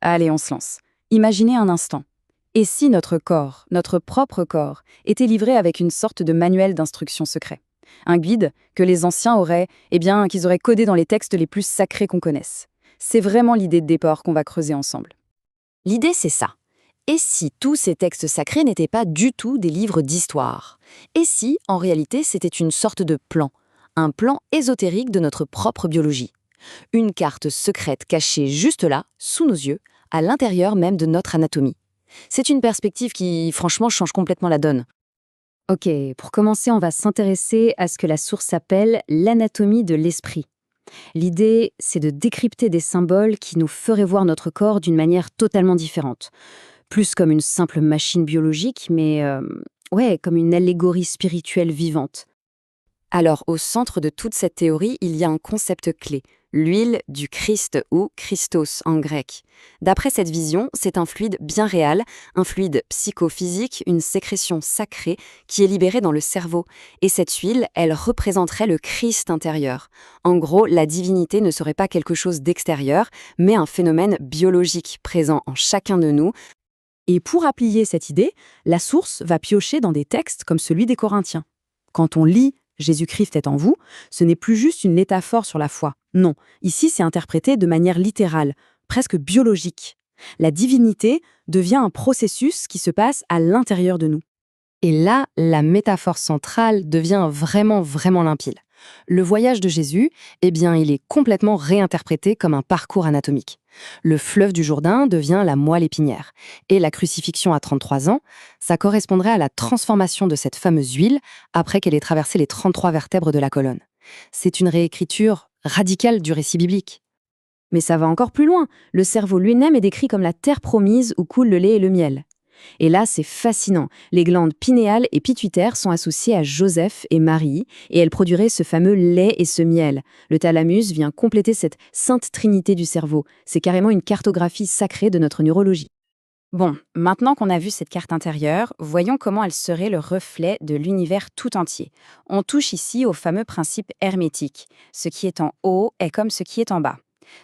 Allez, on se lance. Imaginez un instant. Et si notre corps, notre propre corps, était livré avec une sorte de manuel d'instruction secret? Un guide que les anciens auraient, qu'ils auraient codé dans les textes les plus sacrés qu'on connaisse. C'est vraiment l'idée de départ qu'on va creuser ensemble. L'idée, c'est ça. Et si tous ces textes sacrés n'étaient pas du tout des livres d'histoire? Et si, en réalité, c'était une sorte de plan, un plan ésotérique de notre propre biologie? Une carte secrète cachée juste là, sous nos yeux, à l'intérieur même de notre anatomie. C'est une perspective qui, franchement, change complètement la donne. Ok, pour commencer, on va s'intéresser à ce que la source appelle l'anatomie de l'esprit. L'idée, c'est de décrypter des symboles qui nous feraient voir notre corps d'une manière totalement différente. Plus comme une simple machine biologique, mais comme une allégorie spirituelle vivante. Alors, au centre de toute cette théorie, il y a un concept clé, l'huile du Christ ou Christos en grec. D'après cette vision, c'est un fluide bien réal, un fluide psychophysique, une sécrétion sacrée qui est libérée dans le cerveau. Et cette huile, elle représenterait le Christ intérieur. En gros, la divinité ne serait pas quelque chose d'extérieur, mais un phénomène biologique présent en chacun de nous. Et pour appuyer cette idée, la source va piocher dans des textes comme celui des Corinthiens. Quand on lit « Jésus-Christ est en vous », ce n'est plus juste une métaphore sur la foi. Non, ici c'est interprété de manière littérale, presque biologique. La divinité devient un processus qui se passe à l'intérieur de nous. Et là, la métaphore centrale devient vraiment limpide. Le voyage de Jésus, il est complètement réinterprété comme un parcours anatomique. Le fleuve du Jourdain devient la moelle épinière. Et la crucifixion à 33 ans, ça correspondrait à la transformation de cette fameuse huile après qu'elle ait traversé les 33 vertèbres de la colonne. C'est une réécriture radicale du récit biblique. Mais ça va encore plus loin. Le cerveau lui-même est décrit comme la terre promise où coule le lait et le miel. Et là, c'est fascinant. Les glandes pinéales et pituitaires sont associées à Joseph et Marie, et elles produiraient ce fameux lait et ce miel. Le thalamus vient compléter cette sainte trinité du cerveau. C'est carrément une cartographie sacrée de notre neurologie. Bon, maintenant qu'on a vu cette carte intérieure, voyons comment elle serait le reflet de l'univers tout entier. On touche ici au fameux principe hermétique. Ce qui est en haut est comme ce qui est en bas.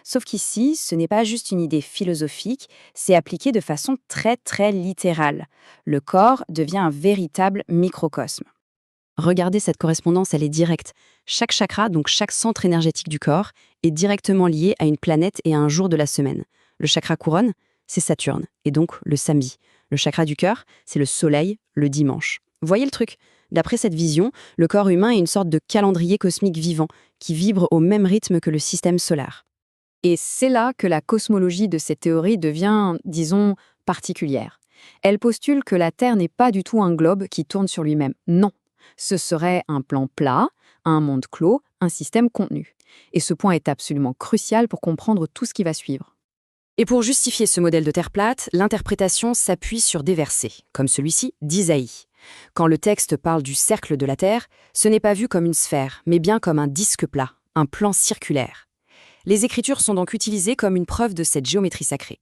Sauf qu'ici, ce n'est pas juste une idée philosophique, c'est appliqué de façon très littérale. Le corps devient un véritable microcosme. Regardez cette correspondance, elle est directe. Chaque chakra, donc chaque centre énergétique du corps, est directement lié à une planète et à un jour de la semaine. Le chakra couronne, c'est Saturne, et donc le samedi. Le chakra du cœur, c'est le soleil, le dimanche. Voyez le truc? D'après cette vision, le corps humain est une sorte de calendrier cosmique vivant, qui vibre au même rythme que le système solaire. Et c'est là que la cosmologie de cette théorie devient, disons, particulière. Elle postule que la Terre n'est pas du tout un globe qui tourne sur lui-même. Non, ce serait un plan plat, un monde clos, un système contenu. Et ce point est absolument crucial pour comprendre tout ce qui va suivre. Et pour justifier ce modèle de Terre plate, l'interprétation s'appuie sur des versets, comme celui-ci d'Isaïe. Quand le texte parle du cercle de la Terre, ce n'est pas vu comme une sphère, mais bien comme un disque plat, un plan circulaire. Les Écritures sont donc utilisées comme une preuve de cette géométrie sacrée.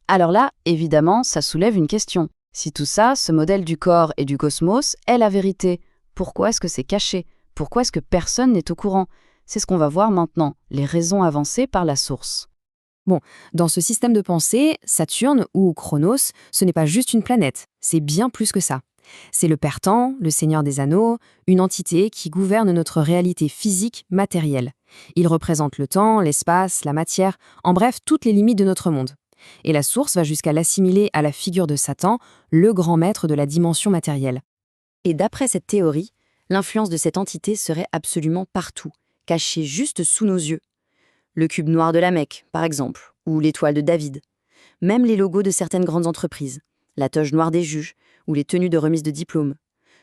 Alors là, évidemment, ça soulève une question. Si tout ça, ce modèle du corps et du cosmos, est la vérité, pourquoi est-ce que c'est caché? Pourquoi est-ce que personne n'est au courant? C'est ce qu'on va voir maintenant, les raisons avancées par la source. Bon, dans ce système de pensée, Saturne ou Chronos, ce n'est pas juste une planète, c'est bien plus que ça. C'est le Père Temps, le Seigneur des Anneaux, une entité qui gouverne notre réalité physique matérielle. Il représente le temps, l'espace, la matière, en bref, toutes les limites de notre monde. Et la source va jusqu'à l'assimiler à la figure de Satan, le grand maître de la dimension matérielle. Et d'après cette théorie, l'influence de cette entité serait absolument partout, cachée juste sous nos yeux. Le cube noir de la Mecque, par exemple, ou l'étoile de David. Même les logos de certaines grandes entreprises, la toge noire des juges, ou les tenues de remise de diplômes.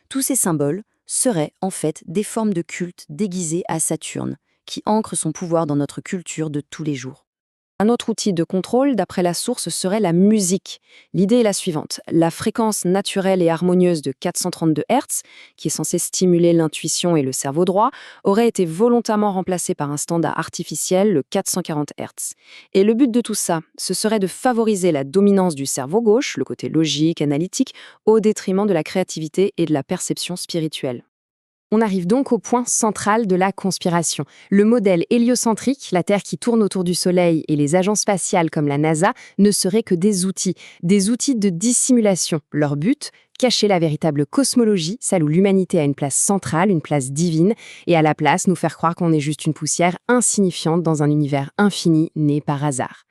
Tous ces symboles seraient en fait des formes de culte déguisées à Saturne, qui ancrent son pouvoir dans notre culture de tous les jours. Un autre outil de contrôle, d'après la source, serait la musique. L'idée est la suivante. La fréquence naturelle et harmonieuse de 432 Hz, qui est censée stimuler l'intuition et le cerveau droit, aurait été volontairement remplacée par un standard artificiel, le 440 Hz. Et le but de tout ça, ce serait de favoriser la dominance du cerveau gauche, le côté logique, analytique, au détriment de la créativité et de la perception spirituelle. On arrive donc au point central de la conspiration. Le modèle héliocentrique, la Terre qui tourne autour du Soleil et les agences spatiales comme la NASA ne seraient que des outils de dissimulation. Leur but, cacher la véritable cosmologie, celle où l'humanité a une place centrale, une place divine, et à la place nous faire croire qu'on est juste une poussière insignifiante dans un univers infini né par hasard.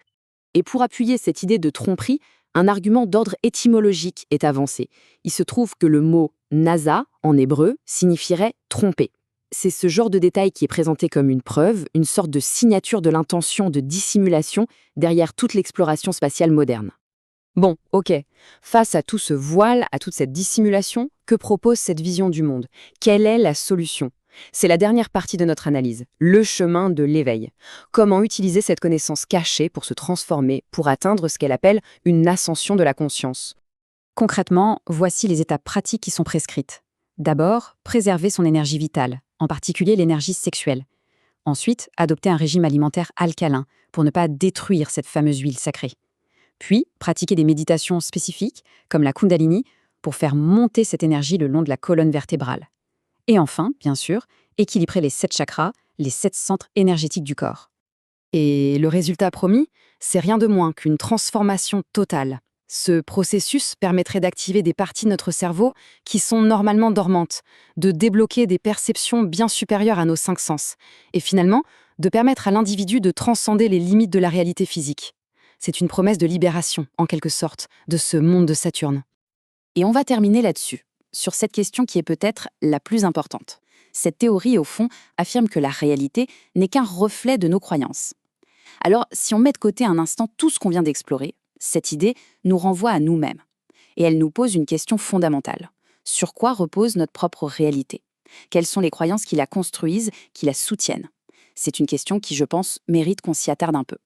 Et pour appuyer cette idée de tromperie, un argument d'ordre étymologique est avancé. Il se trouve que le mot NASA, en hébreu, signifierait tromper. C'est ce genre de détail qui est présenté comme une preuve, une sorte de signature de l'intention de dissimulation derrière toute l'exploration spatiale moderne. Bon, ok. Face à tout ce voile, à toute cette dissimulation, que propose cette vision du monde? Quelle est la solution? C'est la dernière partie de notre analyse, le chemin de l'éveil. Comment utiliser cette connaissance cachée pour se transformer, pour atteindre ce qu'elle appelle une ascension de la conscience? Concrètement, voici les étapes pratiques qui sont prescrites. D'abord, préserver son énergie vitale, en particulier l'énergie sexuelle. Ensuite, adopter un régime alimentaire alcalin pour ne pas détruire cette fameuse huile sacrée. Puis, pratiquer des méditations spécifiques, comme la Kundalini, pour faire monter cette énergie le long de la colonne vertébrale. Et enfin, bien sûr, équilibrer les 7 chakras, les 7 centres énergétiques du corps. Et le résultat promis, c'est rien de moins qu'une transformation totale. Ce processus permettrait d'activer des parties de notre cerveau qui sont normalement dormantes, de débloquer des perceptions bien supérieures à nos 5 sens, et finalement, de permettre à l'individu de transcender les limites de la réalité physique. C'est une promesse de libération, en quelque sorte, de ce monde de Saturne. Et on va terminer là-dessus, sur cette question qui est peut-être la plus importante. Cette théorie, au fond, affirme que la réalité n'est qu'un reflet de nos croyances. Alors, si on met de côté un instant tout ce qu'on vient d'explorer, cette idée nous renvoie à nous-mêmes. Et elle nous pose une question fondamentale. Sur quoi repose notre propre réalité? Quelles sont les croyances qui la construisent, qui la soutiennent? C'est une question qui, je pense, mérite qu'on s'y attarde un peu.